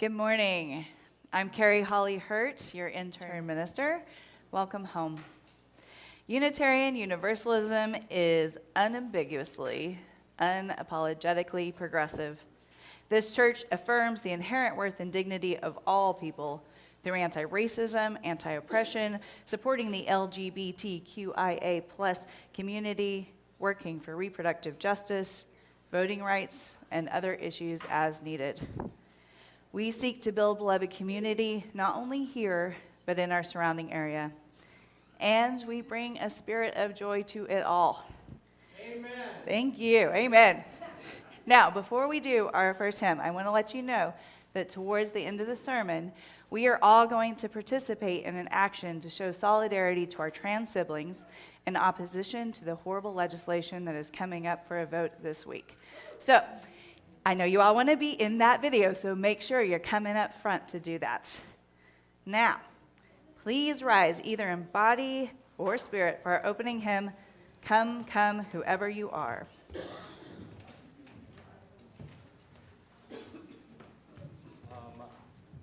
Good morning. I'm Carrie Holley-Hurt, your intern minister. Welcome home. Unitarian Universalism is unambiguously, unapologetically progressive. This church affirms the inherent worth and dignity of all people through anti-racism, anti-oppression, supporting the LGBTQIA+ community, working for reproductive justice, voting rights, and other issues as needed. We seek to build beloved community, not only here, but in our surrounding area. And we bring a spirit of joy to it all. Amen. Thank you. Amen. Now, before we do our first hymn, I want to let you know that towards the end of the sermon, we are all going to participate in an action to show solidarity to our trans siblings in opposition to the horrible legislation that is coming up for a vote this week. So, I know you all want to be in that video, so make sure you're coming up front to do that. Now, please rise either in body or spirit for our opening hymn, Come, Come, Whoever You Are.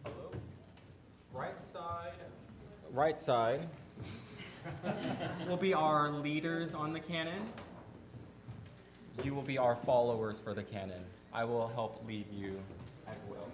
Hello. Right side will be our leaders on the canon. You will be our followers for the canon. I will help lead you as well.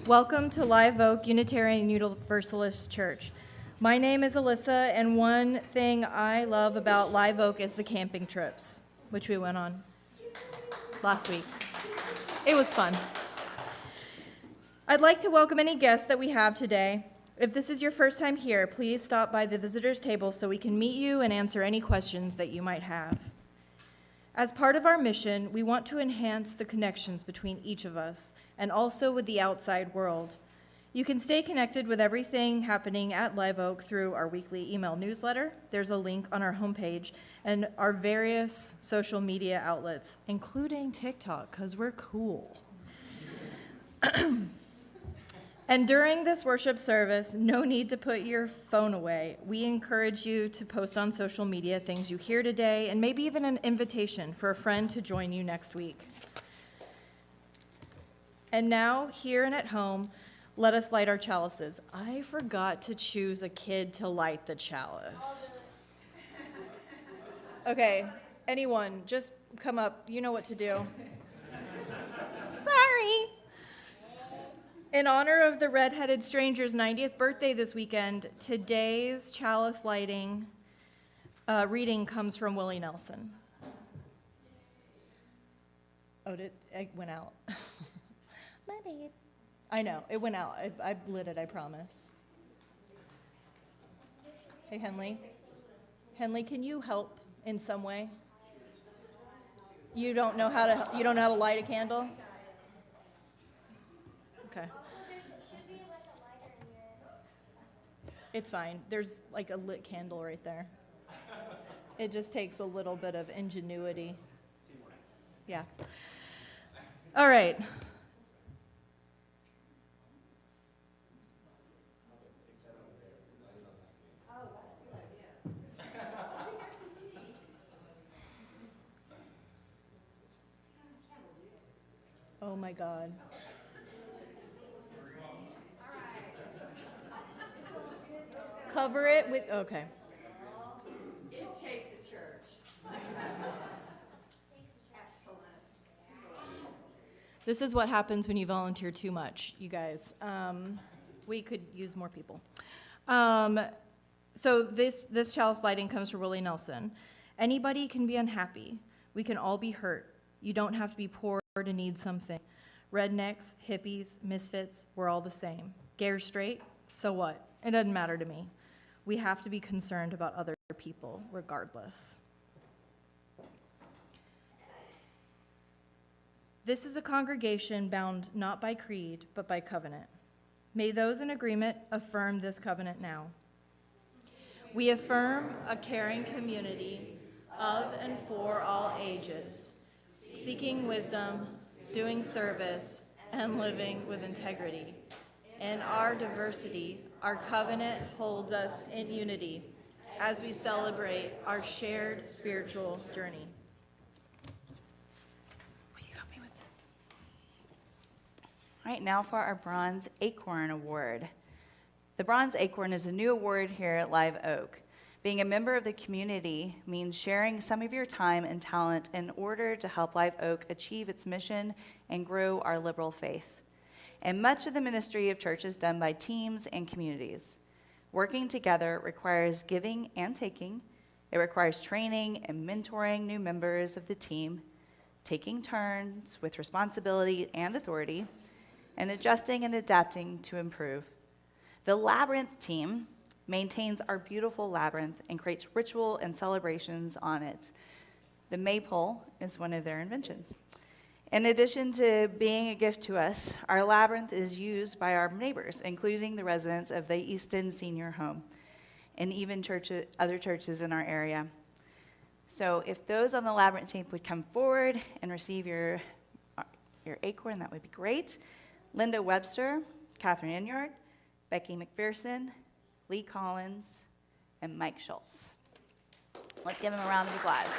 Welcome to Live Oak Unitarian Universalist Church. My name is Alyssa, and one thing I love about Live Oak is the camping trips, which we went on last week. It was fun. I'd like to welcome any guests that we have today. If this is your first time here, please stop by the visitors table so we can meet you and answer any questions that you might have. As part of our mission, we want to enhance the connections between each of us and also with the outside world. You can stay connected with everything happening at Live Oak through our weekly email newsletter. There's a link on our homepage, and our various social media outlets, including TikTok, because we're cool. And during this worship service, no need to put your phone away. We encourage you to post on social media things you hear today, and maybe even an invitation for a friend to join you next week. And now, here and at home, let us light our chalices. I forgot to choose a kid to light the chalice. Okay, anyone, just come up. You know what to do. Sorry. In honor of the redheaded stranger's 90th birthday this weekend, today's chalice lighting reading comes from Willie Nelson. Oh, it went out. My bad. I know, it went out. I lit it, I promise. Hey, Henley. Henley, can you help in some way? You don't know how to light a candle? Okay. It's fine. There's like a lit candle right there. It just takes a little bit of ingenuity. Yeah. All right. Oh my God. Cover it with, okay. It takes a church. This is what happens when you volunteer too much, you guys. We could use more people. So this chalice lighting comes from Willie Nelson. Anybody can be unhappy. We can all be hurt. You don't have to be poor to need something. Rednecks, hippies, misfits, we're all the same. Gay or straight, so what? It doesn't matter to me. We have to be concerned about other people regardless. This is a congregation bound not by creed, but by covenant. May those in agreement affirm this covenant now. We affirm a caring community of and for all ages, seeking wisdom, doing service, and living with integrity. In our diversity, our covenant holds us in unity as we celebrate our shared spiritual journey. All right, now for our Bronze Acorn Award. The Bronze Acorn is a new award here at Live Oak. Being a member of the community means sharing some of your time and talent in order to help Live Oak achieve its mission and grow our liberal faith. And much of the ministry of church is done by teams and communities. Working together requires giving and taking. It requires training and mentoring new members of the team, taking turns with responsibility and authority, and adjusting and adapting to improve. The Labyrinth team maintains our beautiful labyrinth and creates ritual and celebrations on it. The maypole is one of their inventions. In addition to being a gift to us, our labyrinth is used by our neighbors, including the residents of the Easton Senior Home and even other churches in our area. So if those on the labyrinth team would come forward and receive your acorn, that would be great. Linda Webster, Catherine Inyard, Becky McPherson, Lee Collins, and Mike Schultz. Let's give them a round of applause.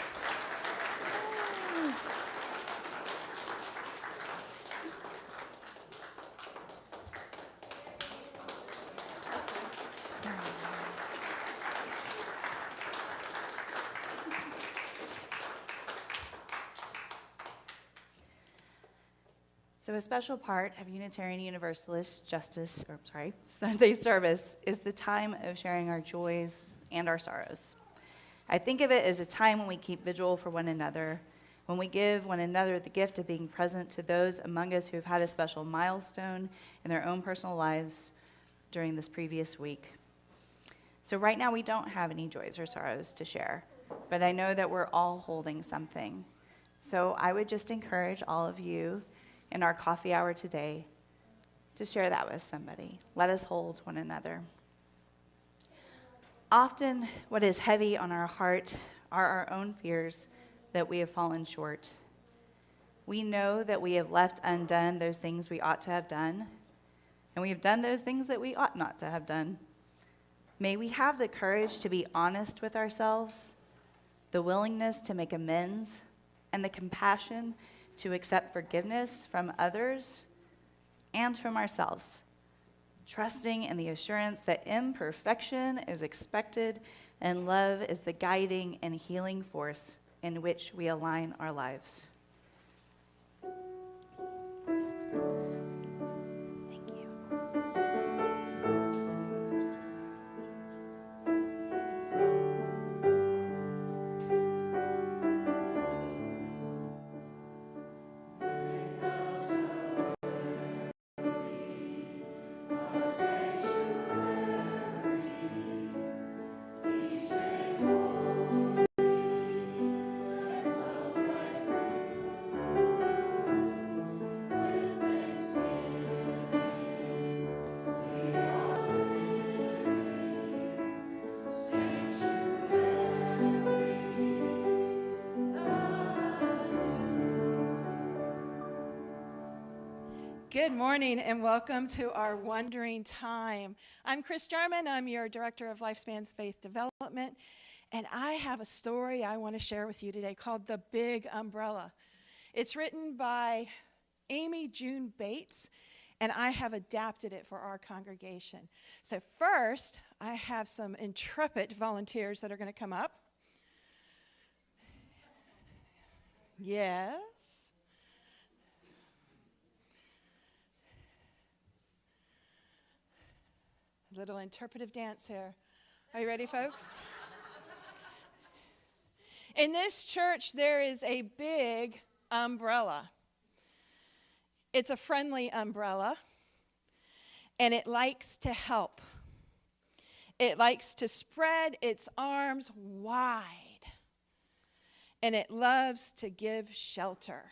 So a special part of Unitarian Universalist Sunday service is the time of sharing our joys and our sorrows. I think of it as a time when we keep vigil for one another, when we give one another the gift of being present to those among us who have had a special milestone in their own personal lives during this previous week. So right now we don't have any joys or sorrows to share, but I know that we're all holding something. So I would just encourage all of you in our coffee hour today to share that with somebody. Let us hold one another. Often what is heavy on our heart are our own fears that we have fallen short. We know that we have left undone those things we ought to have done, and we have done those things that we ought not to have done. May we have the courage to be honest with ourselves, the willingness to make amends, and the compassion to accept forgiveness from others and from ourselves, trusting in the assurance that imperfection is expected and love is the guiding and healing force in which we align our lives. Thank you. Good morning and welcome to our Wondering Time. I'm Chris Jarman. I'm your Director of Lifespan's Faith Development, and I have a story I want to share with you today called The Big Umbrella. It's written by Amy June Bates, and I have adapted it for our congregation. So first, I have some intrepid volunteers that are going to come up. Yes. A little interpretive dance here. Are you ready, folks? In this church, there is a big umbrella. It's a friendly umbrella, and it likes to help. It likes to spread its arms wide, and it loves to give shelter.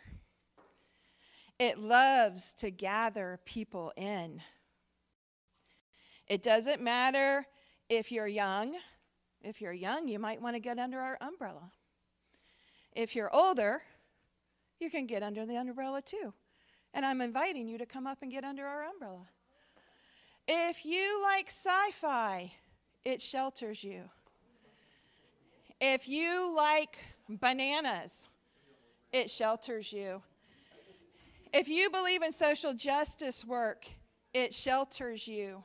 It loves to gather people in. It doesn't matter if you're young. If you're young, you might want to get under our umbrella. If you're older, you can get under the umbrella too. And I'm inviting you to come up and get under our umbrella. If you like sci-fi, it shelters you. If you like bananas, it shelters you. If you believe in social justice work, it shelters you.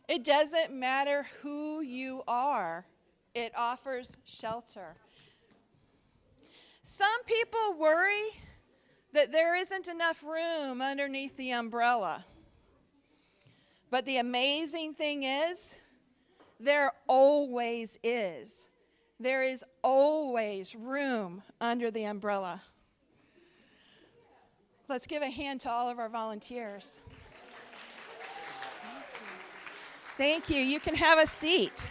It doesn't matter who you are, it offers shelter. Some people worry that there isn't enough room underneath the umbrella. But the amazing thing is, there always is. There is always room under the umbrella. Let's give a hand to all of our volunteers. Thank you. You can have a seat.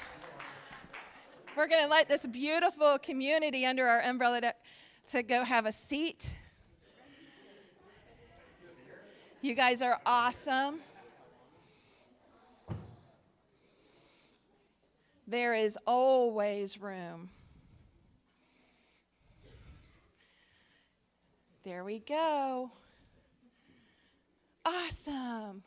We're going to let this beautiful community under our umbrella to go have a seat. You guys are awesome. There is always room. There we go. Awesome.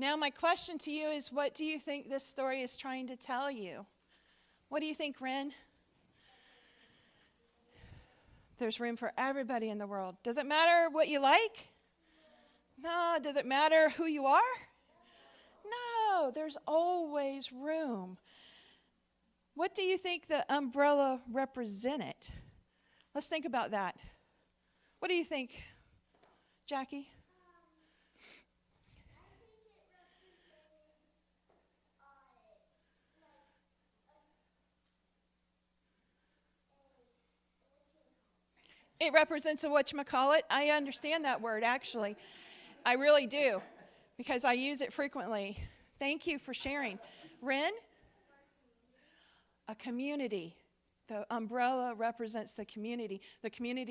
Now my question to you is, what do you think this story is trying to tell you? What do you think, Ren? There's room for everybody in the world. Does it matter what you like? No. Does it matter who you are? No. There's always room. What do you think the umbrella represented? Let's think about that. What do you think, Jackie? It represents a whatchamacallit. I understand that word, actually. I really do, because I use it frequently. Thank you for sharing. Ren? A community. The umbrella represents the community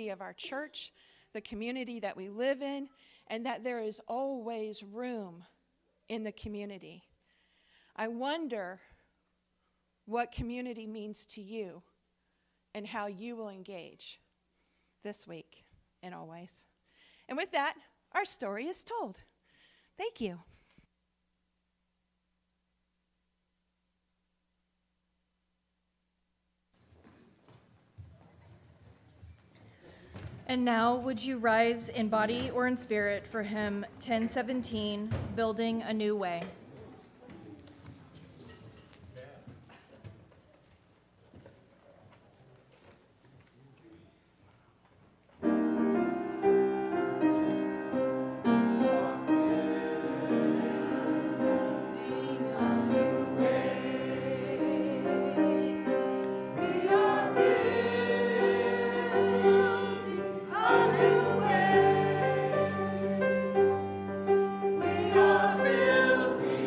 of our church, the community that we live in, and that there is always room in the community. I wonder what community means to you and how you will engage this week and always. And with that, our story is told. Thank you. And now, would you rise in body or in spirit for hymn 1017, Building a New Way? We are building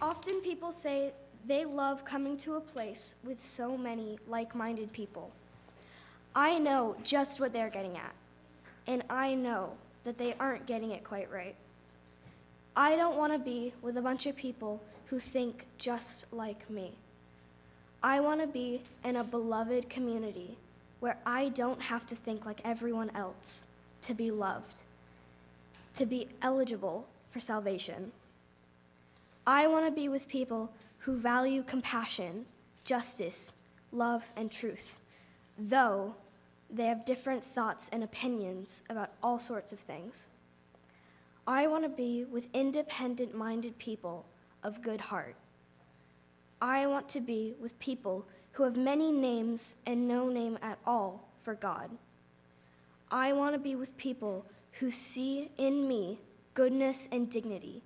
Often people say they love coming to a place with so many like-minded people. I know just what they're getting at, and I know that they aren't getting it quite right. I don't want to be with a bunch of people who think just like me. I want to be in a beloved community where I don't have to think like everyone else to be loved, to be eligible for salvation. I want to be with people who value compassion, justice, love, and truth, though they have different thoughts and opinions about all sorts of things. I want to be with independent-minded people of good heart. I want to be with people who have many names and no name at all for God. I want to be with people who see in me goodness and dignity,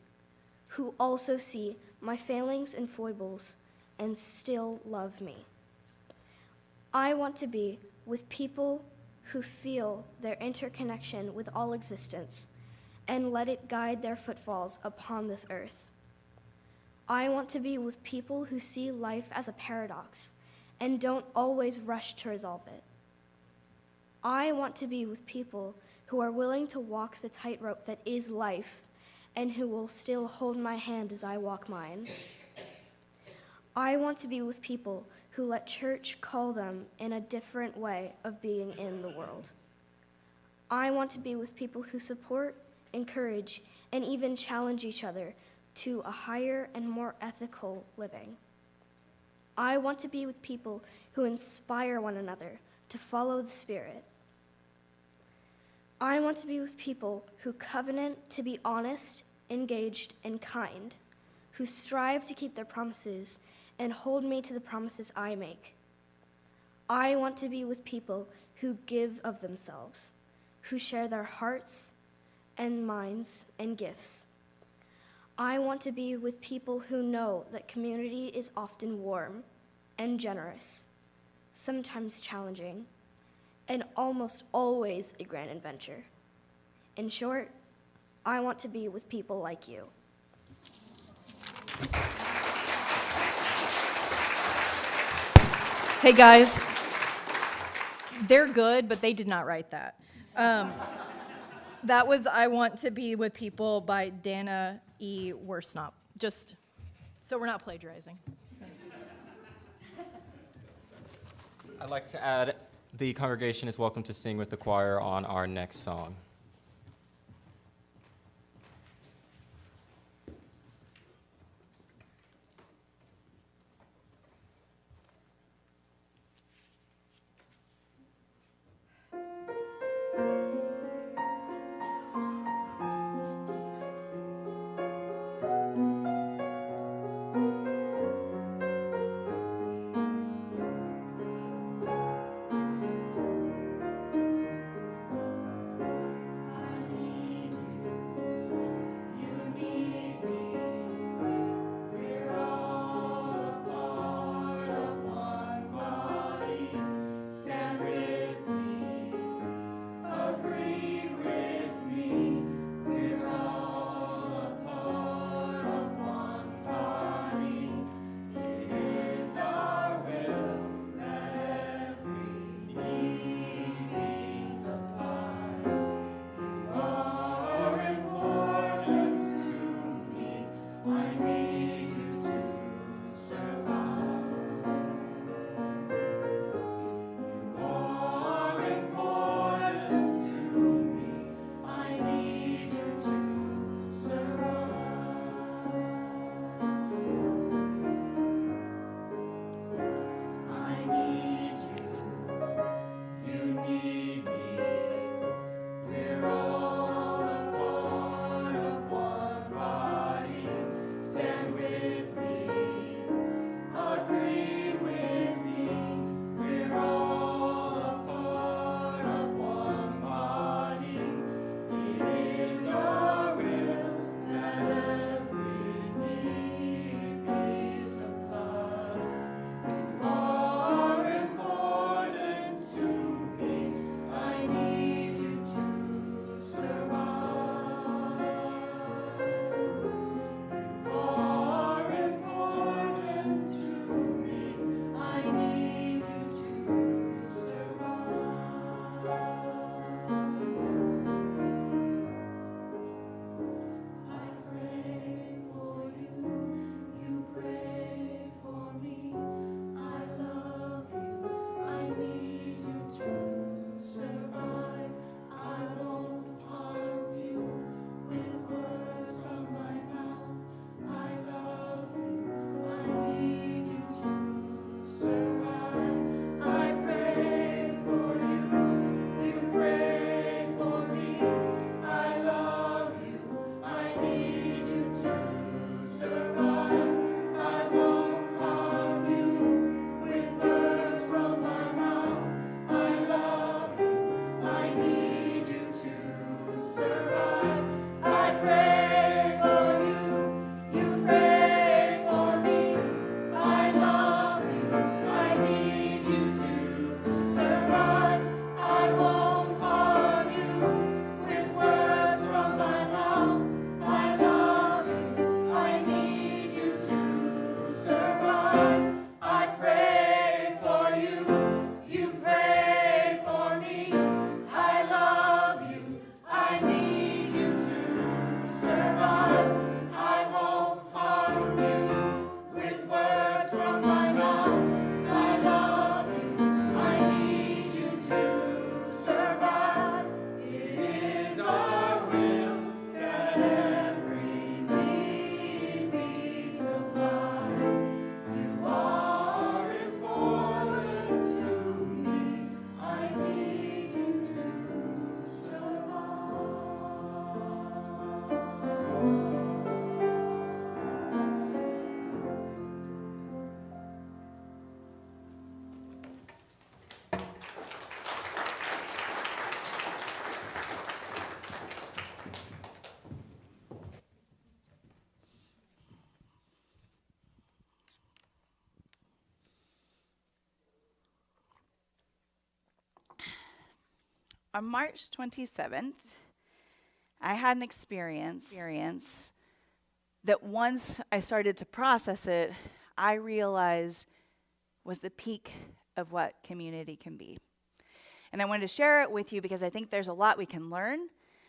who also see my failings and foibles and still love me. I want to be with people who feel their interconnection with all existence and let it guide their footfalls upon this earth. I want to be with people who see life as a paradox and don't always rush to resolve it. I want to be with people who are willing to walk the tightrope that is life and who will still hold my hand as I walk mine. I want to be with people who let church call them in a different way of being in the world. I want to be with people who support, encourage, and even challenge each other to a higher and more ethical living. I want to be with people who inspire one another to follow the Spirit. I want to be with people who covenant to be honest, engaged, and kind, who strive to keep their promises and hold me to the promises I make. I want to be with people who give of themselves, who share their hearts and minds and gifts. I want to be with people who know that community is often warm and generous, sometimes challenging, and almost always a grand adventure. In short, I want to be with people like you. Hey guys, they're good, but they did not write that. That was I Want to Be With People by Dana E. Worsnop, just so we're not plagiarizing. I'd like to add, the congregation is welcome to sing with the choir on our next song. On March 27th, I had an experience that once I started to process it, I realized was the peak of what community can be. And I wanted to share it with you because I think there's a lot we can learn.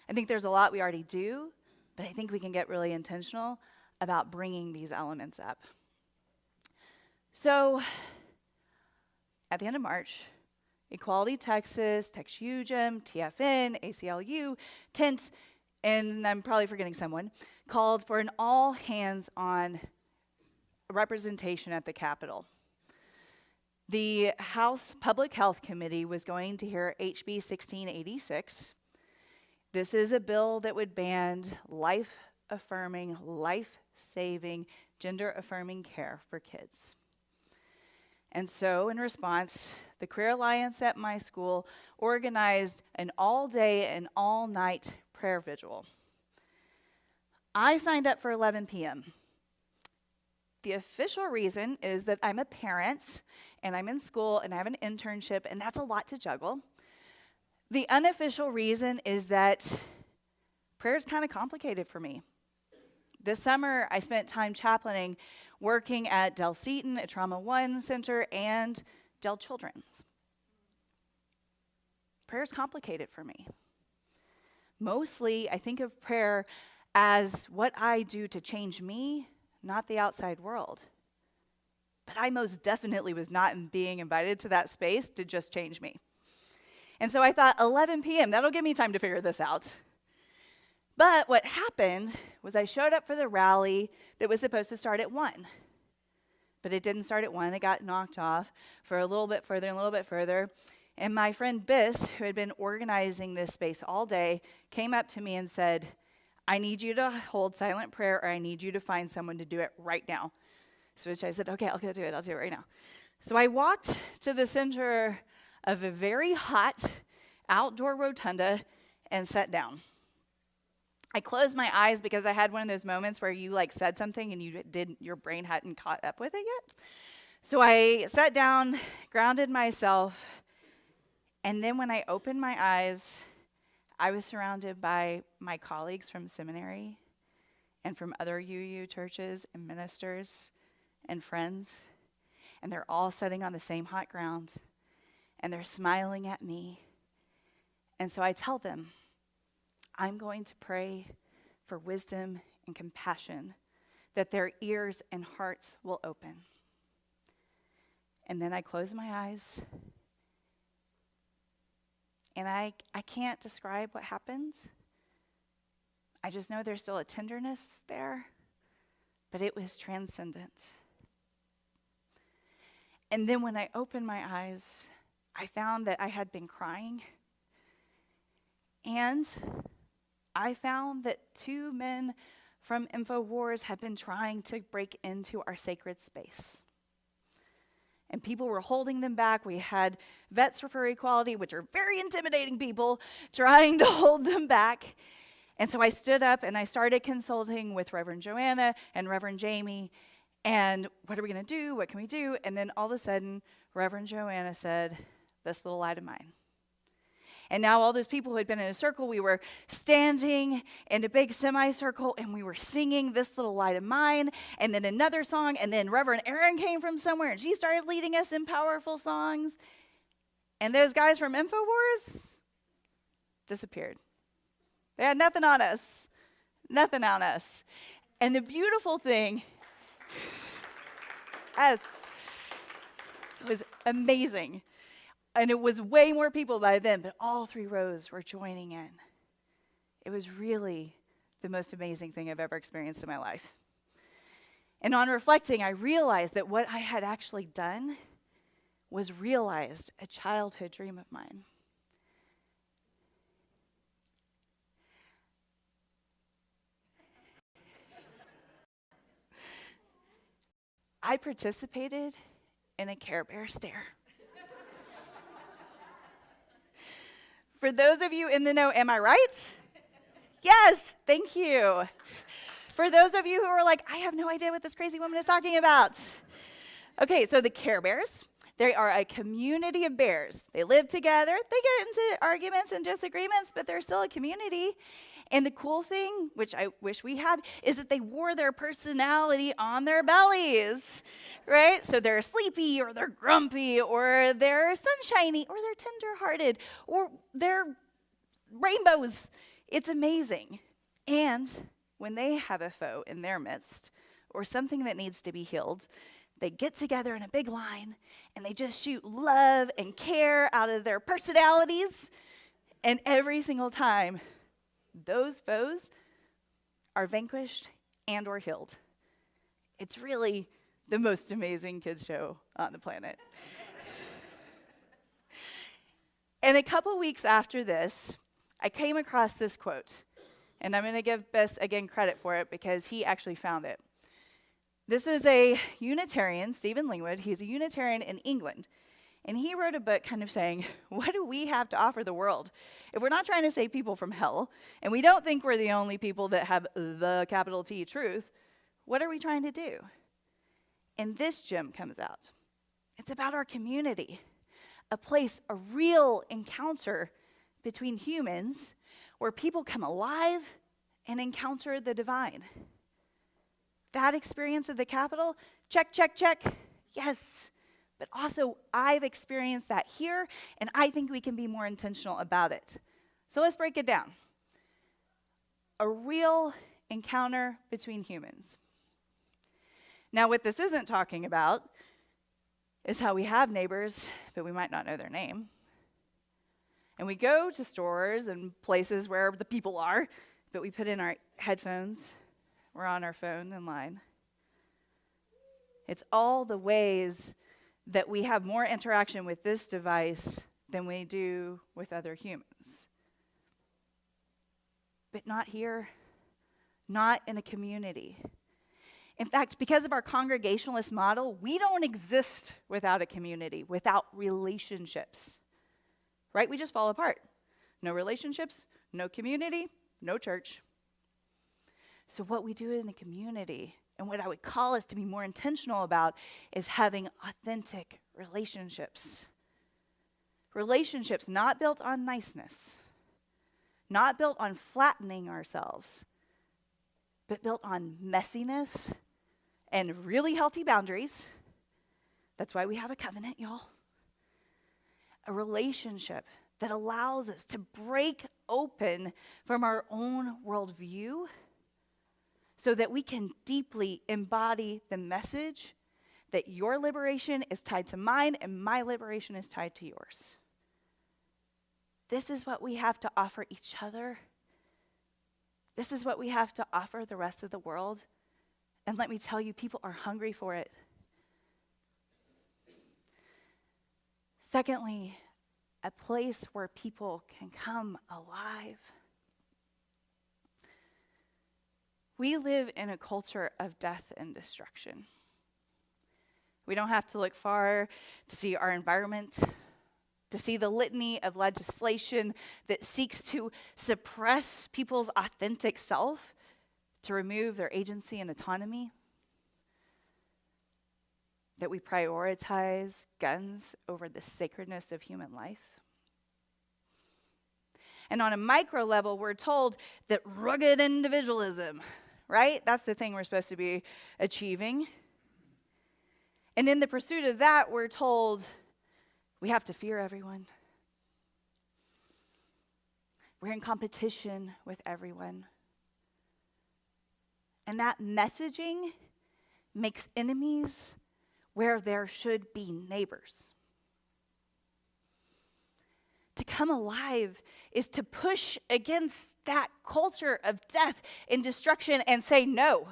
I think there's a lot we already do, but I think we can get really intentional about bringing these elements up. So, at the end of March, Equality Texas, TexUGM, TFN, ACLU, TENT, and I'm probably forgetting someone, called for an all-hands-on representation at the Capitol. The House Public Health Committee was going to hear HB 1686. This is a bill that would ban life-affirming, life-saving, gender-affirming care for kids. And so, in response, the Career Alliance at my school organized an all-day and all-night prayer vigil. I signed up for 11 p.m. The official reason is that I'm a parent, and I'm in school, and I have an internship, and that's a lot to juggle. The unofficial reason is that prayer is kind of complicated for me. This summer, I spent time chaplaining, working at Del Seton, a Trauma One Center, and Del Children's. Prayer is complicated for me. Mostly, I think of prayer as what I do to change me, not the outside world. But I most definitely was not being invited to that space to just change me. And so I thought, 11 p.m., that'll give me time to figure this out. But what happened was I showed up for the rally that was supposed to start at 1. But it didn't start at 1. It got knocked off for a little bit further and a little bit further. And my friend Biss, who had been organizing this space all day, came up to me and said, I need you to hold silent prayer, or I need you to find someone to do it right now. So which I said, okay, I'll do it right now. So I walked to the center of a very hot outdoor rotunda and sat down. I closed my eyes because I had one of those moments where you said something and your brain hadn't caught up with it yet. So I sat down, grounded myself, and then when I opened my eyes, I was surrounded by my colleagues from seminary and from other UU churches and ministers and friends, and they're all sitting on the same hot ground, and they're smiling at me. And so I tell them, I'm going to pray for wisdom and compassion, that their ears and hearts will open. And then I close my eyes, and I can't describe what happened. I just know there's still a tenderness there, but it was transcendent. And then when I opened my eyes, I found that I had been crying, and I found that 2 men from InfoWars had been trying to break into our sacred space. And people were holding them back. We had Vets for Equality, which are very intimidating people, trying to hold them back. And so I stood up and I started consulting with Reverend Joanna and Reverend Jamie. And what are we going to do? What can we do? And then all of a sudden, Reverend Joanna said, this little light of mine. And now all those people who had been in a circle, we were standing in a big semicircle, and we were singing This Little Light of Mine, and then another song, and then Reverend Erin came from somewhere, and she started leading us in powerful songs. And those guys from InfoWars disappeared. They had nothing on us. Nothing on us. And the beautiful thing, yes, it was amazing. And it was way more people by then, but all 3 rows were joining in. It was really the most amazing thing I've ever experienced in my life. And on reflecting, I realized that what I had actually done was realized a childhood dream of mine. I participated in a Care Bear stare. For those of you in the know, am I right? Yes, thank you. For those of you who are like, I have no idea what this crazy woman is talking about. Okay, so the Care Bears, They are a community of bears. They live together. They get into arguments and disagreements, but they're still a community. And the cool thing, which I wish we had, is that they wore their personality on their bellies, right? So they're sleepy, or they're grumpy, or they're sunshiny, or they're tenderhearted, or they're rainbows. It's amazing. And when they have a foe in their midst, or something that needs to be healed, they get together in a big line, and they just shoot love and care out of their personalities. And every single time, those foes are vanquished and or healed. It's really the most amazing kids show on the planet. And a couple weeks after this, I came across this quote. And I'm going to give Bess, again, credit for it because he actually found it. This is a Unitarian, Stephen Lingwood. He's a Unitarian in England. And he wrote a book kind of saying, what do we have to offer the world? If we're not trying to save people from hell, and we don't think we're the only people that have the capital T truth, what are we trying to do? And this gem comes out. It's about our community, a place, a real encounter between humans where people come alive and encounter the divine. That experience of the Capitol, check, check, check, yes. But also, I've experienced that here, and I think we can be more intentional about it. So let's break it down. A real encounter between humans. Now, what this isn't talking about is how we have neighbors, but we might not know their name. And we go to stores and places where the people are, but we put in our headphones. We're on our phone in line. It's all the ways that we have more interaction with this device than we do with other humans. But not here, not in a community. In fact, because of our congregationalist model, we don't exist without a community, without relationships. Right? We just fall apart. No relationships, no community, no church. So what we do in the community, and what I would call us to be more intentional about, is having authentic relationships. Relationships not built on niceness, not built on flattening ourselves, but built on messiness and really healthy boundaries. That's why we have a covenant, y'all. A relationship that allows us to break open from our own worldview so that we can deeply embody the message that your liberation is tied to mine and my liberation is tied to yours. This is what we have to offer each other. This is what we have to offer the rest of the world. And let me tell you, people are hungry for it. Secondly, a place where people can come alive. We live in a culture of death and destruction. We don't have to look far to see our environment, to see the litany of legislation that seeks to suppress people's authentic self, to remove their agency and autonomy. That we prioritize guns over the sacredness of human life. And on a micro level, we're told that rugged individualism, right? That's the thing we're supposed to be achieving. And in the pursuit of that, we're told we have to fear everyone. We're in competition with everyone. And that messaging makes enemies where there should be neighbors. To come alive is to push against that culture of death and destruction and say no.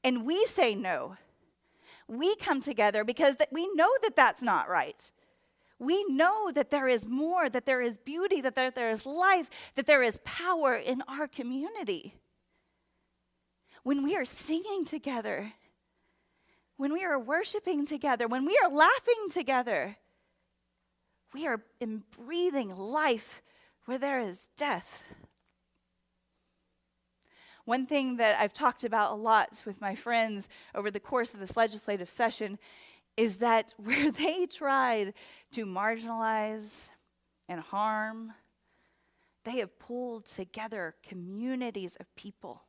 And we say no. We come together because we know that that's not right. We know that there is more, that there is beauty, that there is life, that there is power in our community. When we are singing together, when we are worshiping together, when we are laughing together, we are breathing life where there is death. One thing that I've talked about a lot with my friends over the course of this legislative session is that where they tried to marginalize and harm, they have pulled together communities of people.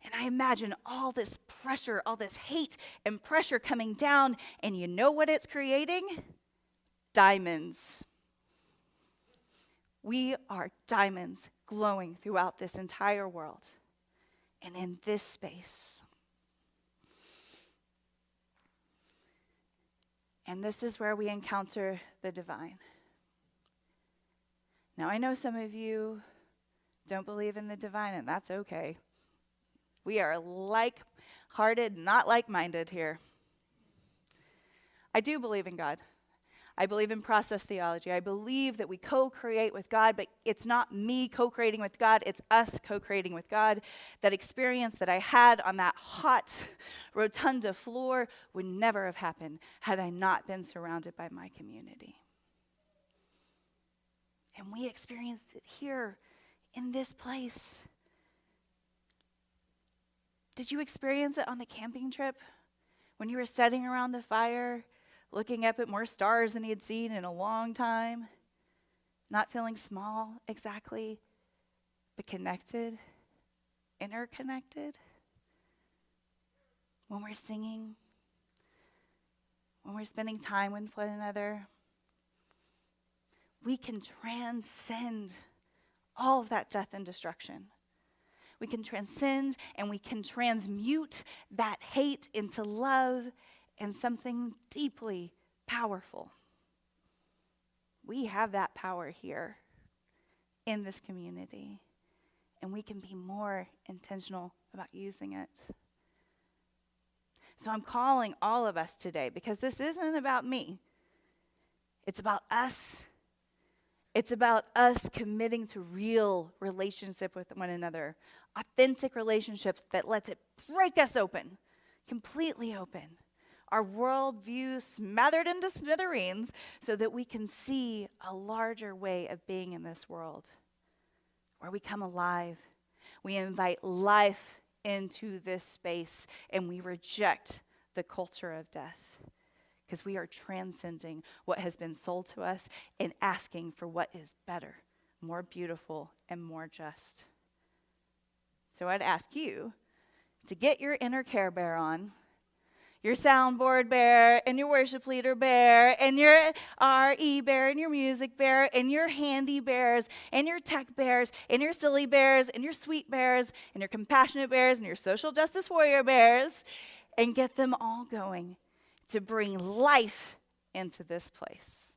And I imagine all this pressure, all this hate and pressure coming down, and you know what it's creating? Diamonds. We are diamonds glowing throughout this entire world and in this space. And this is where we encounter the divine. Now, I know some of you don't believe in the divine, and that's okay. We are like-hearted, not like-minded here. I do believe in God. I believe in process theology. I believe that we co-create with God, but it's not me co-creating with God, it's us co-creating with God. That experience that I had on that hot rotunda floor would never have happened had I not been surrounded by my community. And we experienced it here in this place. Did you experience it on the camping trip? When you were sitting around the fire, looking up at more stars than you'd seen in a long time, not feeling small exactly, but connected, interconnected? When we're singing, when we're spending time with one another, we can transcend all of that death and destruction. We can transcend and we can transmute that hate into love and something deeply powerful. We have that power here in this community, and we can be more intentional about using it. So I'm calling all of us today, because this isn't about me. It's about us. It's about us committing to real relationship with one another, authentic relationships that lets it break us open, completely open. Our worldview smothered into smithereens so that we can see a larger way of being in this world, where we come alive. We invite life into this space, and we reject the culture of death, because we are transcending what has been sold to us and asking for what is better, more beautiful, and more just. So I'd ask you to get your inner Care Bear on, your soundboard bear, and your worship leader bear, and your RE bear, and your music bear, and your handy bears, and your tech bears, and your silly bears, and your sweet bears, and your compassionate bears, and your social justice warrior bears, and get them all going to bring life into this place.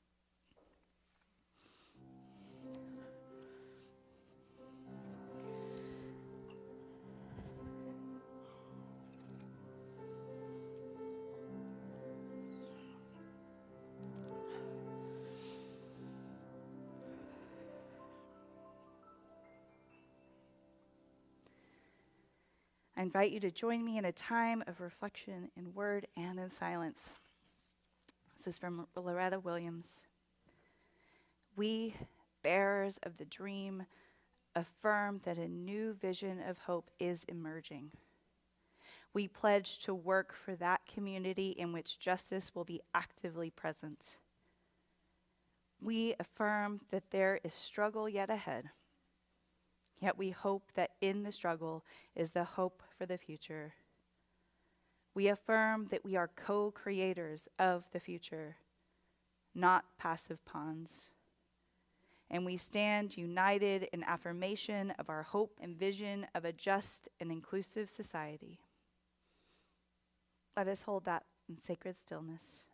I invite you to join me in a time of reflection in word and in silence. This is from Loretta Williams. We, bearers of the dream, affirm that a new vision of hope is emerging. We pledge to work for that community in which justice will be actively present. We affirm that there is struggle yet ahead. Yet we hope that in the struggle is the hope for the future. We affirm that we are co-creators of the future, not passive pawns. And we stand united in affirmation of our hope and vision of a just and inclusive society. Let us hold that in sacred stillness.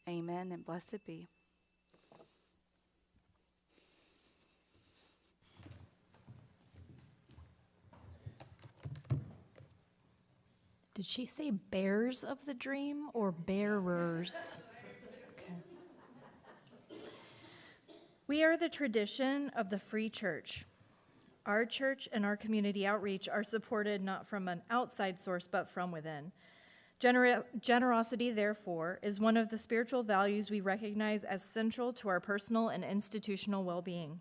Amen and blessed be. Did she say bears of the dream or bearers? Okay. We are the tradition of the Free Church. Our church and our community outreach are supported not from an outside source, but from within. Generosity, therefore, is one of the spiritual values we recognize as central to our personal and institutional well-being.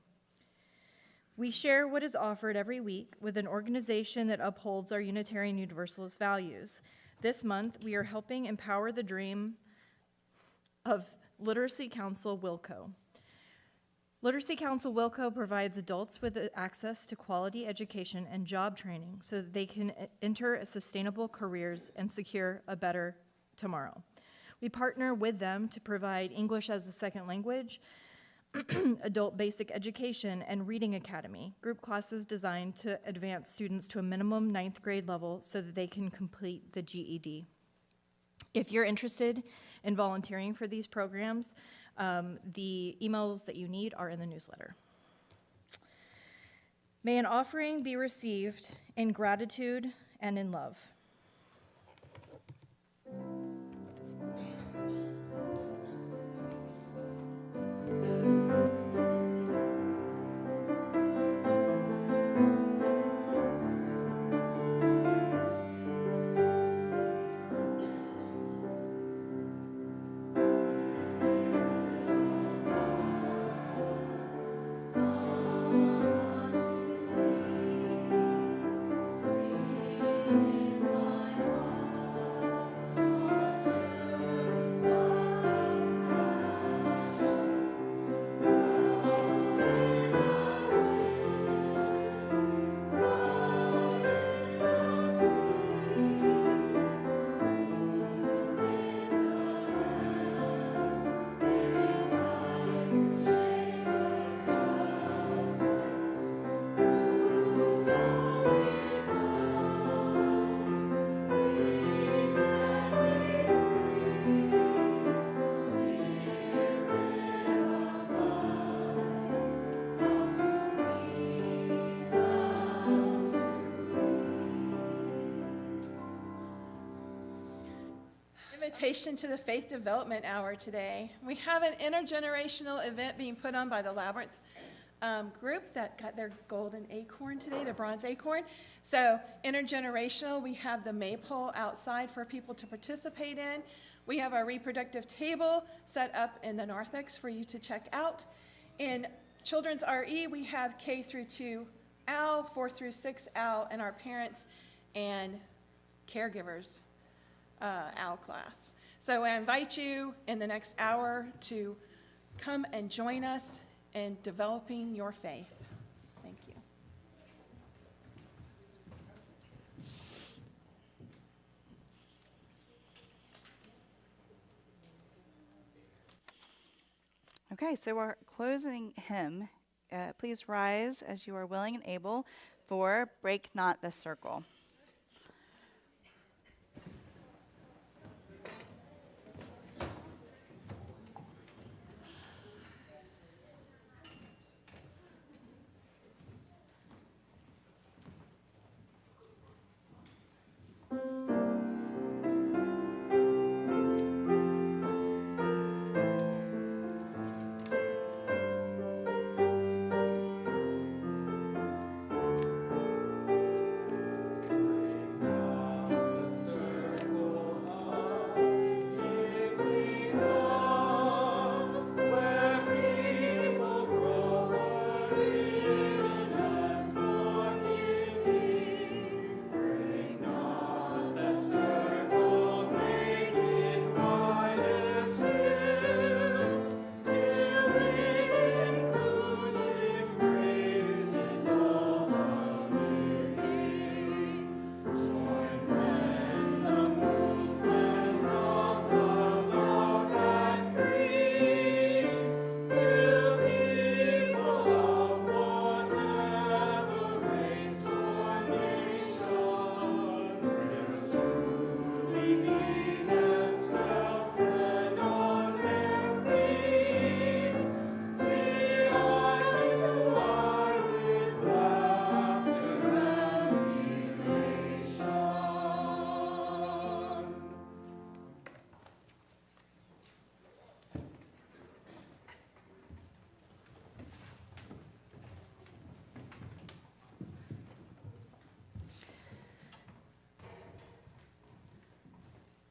We share what is offered every week with an organization that upholds our Unitarian Universalist values. This month, we are helping empower the dream of Literacy Council Wilco. Literacy Council Wilco provides adults with access to quality education and job training so that they can enter sustainable careers and secure a better tomorrow. We partner with them to provide English as a second language, adult basic education, and reading academy, group classes designed to advance students to a minimum 9th grade level so that they can complete the GED. If you're interested in volunteering for these programs, the emails that you need are in the newsletter. May an offering be received in gratitude and in love. Invitation to the Faith Development Hour today. We have an intergenerational event being put on by the Labyrinth group that got their golden acorn today, their bronze acorn. So intergenerational, we have the maypole outside for people to participate in. We have our reproductive table set up in the narthex for you to check out. In Children's RE, we have K through 2 AL, 4 through 6 AL, and our parents and caregivers AL class. So I invite you in the next hour to come and join us in developing your faith. Thank you. Okay, so our closing hymn, please rise as you are willing and able for Break Not the Circle.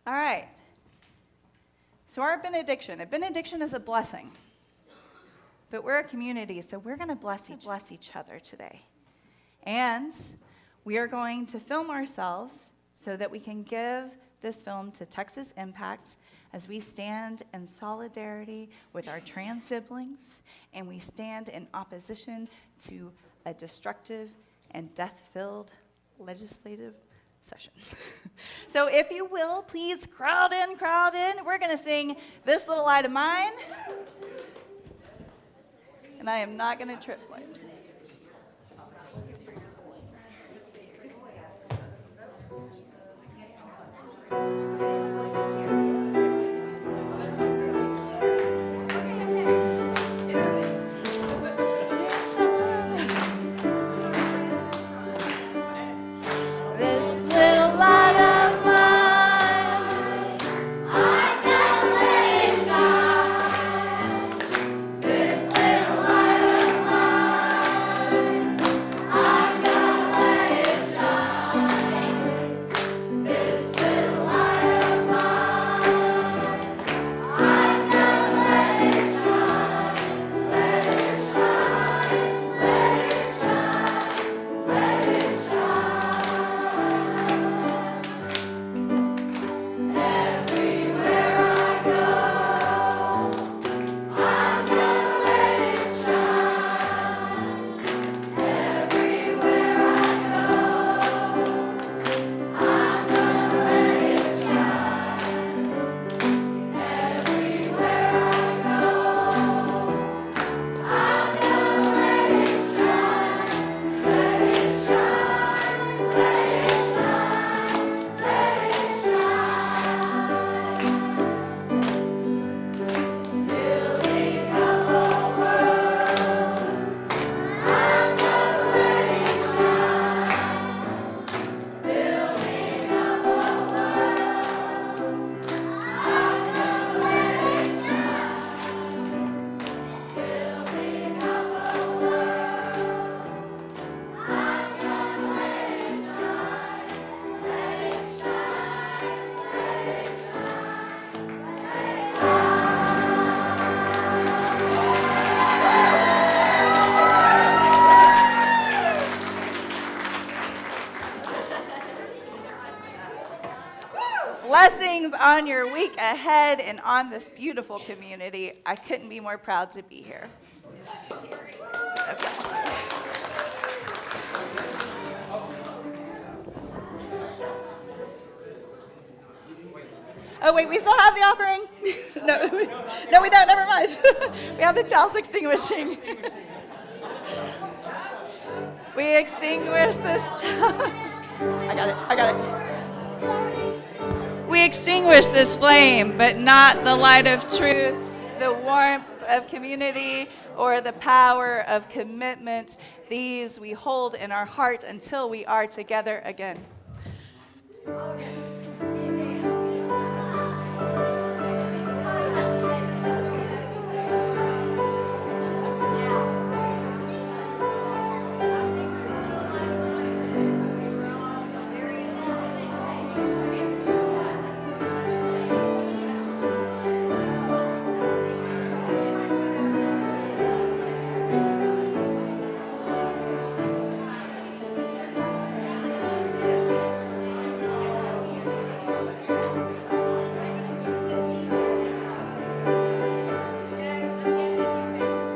All right. So our benediction. A benediction is a blessing. But we're a community, so we're going to bless each other today. And we are going to film ourselves so that we can give this film to Texas Impact as we stand in solidarity with our trans siblings and we stand in opposition to a destructive and death-filled legislative session. So if you will, please crowd in, crowd in. We're going to sing This Little Light of Mine. And I am not going to trip. Blessings on your week ahead and on this beautiful community. I couldn't be more proud to be here. Okay. Oh, wait, we still have the offering? No, we don't. Never mind. We have the chalice extinguishing. We extinguish this. I got it. We extinguish this flame, but not the light of truth, the warmth of community, or the power of commitment. These we hold in our heart until we are together again.